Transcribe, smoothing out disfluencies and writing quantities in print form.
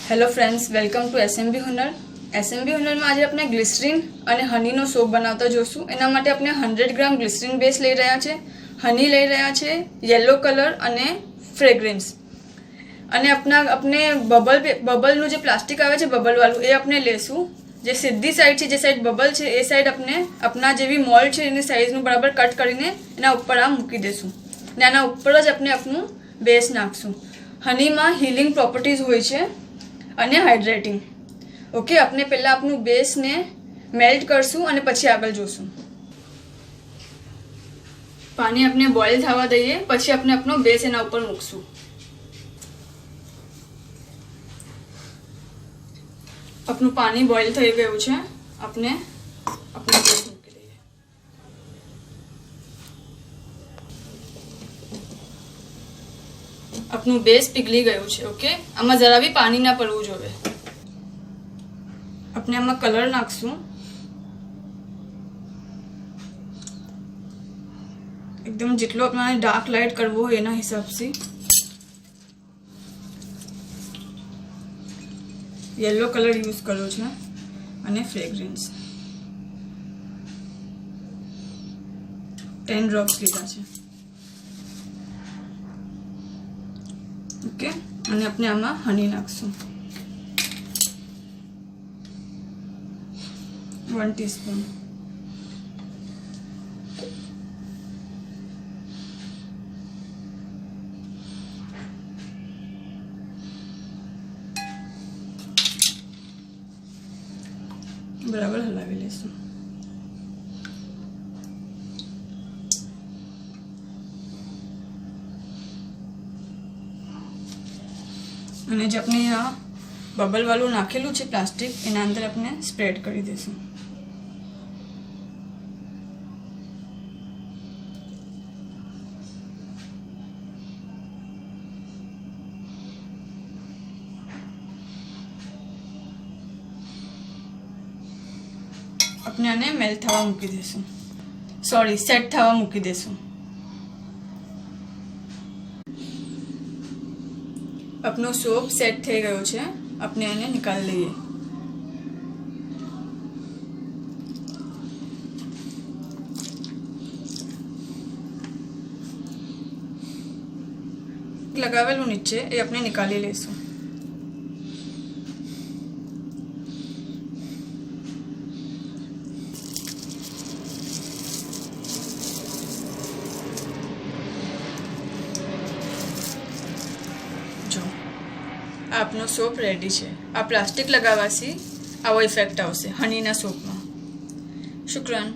Hello friends, welcome to SMB Hunar. SMB Hunar में आज अपने ग्लिसरीन और हनीनो सोप बनाता जोशू। एना माटे अपने 100 ग्राम ग्लिसरीन बेस लई रह्या छे, हनी लई रह्या छे, येलो कलर अने फ्रेग्रेंस अने अपने बबल जो प्लास्टिक आवे छे बबल वालू ए अपने लेशू। जे सीधी साइड छे, जे साइड बबल छे ए साइड अपने अपना जेवी मोल्ड छे एनी साइजनु बराबर कट करीने एना उपर आ मूकी देशू ने आना उपर ज अपने आपनु बेस नाखशू। हनी में हीलिंग प्रोपर्टीज होय छे अने हाइड्रेटिंग। ओके, अपने पहला आपनु बेस ने मेल्ट करशू अने पछी आगळ जोशू। पानी अपने बॉइल थवा दईए, पछी अपने अपनो बेस एना उपर मूकशू। अपनु पानी बॉइल थई गयुं छे, अपने अपनो बेस मूकी दईए। अपनु बेस पीगली गयुं छे। ओके, आमां जरा भी पानी ना पड़वुं जोईए। अपने आमां कलर नाखशुं। एकदम जेटलो अपने डार्क लाइट करवो होय एना हिसाब से। येलो कलर यूज करो छे अने फ्रेग्रेंस 10 ड्रॉप्स लीधा छे। ओके, अने अपने आमां हनी नाखशुं 1 टीस्पून। बराबर हलावी लेशुं। अने जे अपने आ बबल वालू नाखेलू छे प्लास्टिक एना अंदर अपने स्प्रेड करी देशुं। अपने आने मेल्ट थवा मूकी देशुं, सॉरी सेट थवा मूकी देशुं। अपनो सोप सेट थई गयो छे, अपने आने निकाल लईए। लगावेलू नीचे ए अपने निकाली लेशुं। जो आपनो सोप रेडी है। आ प्लास्टिक लगावासी आवो इफेक्ट आवशे हनीना सोप में। शुक्रान।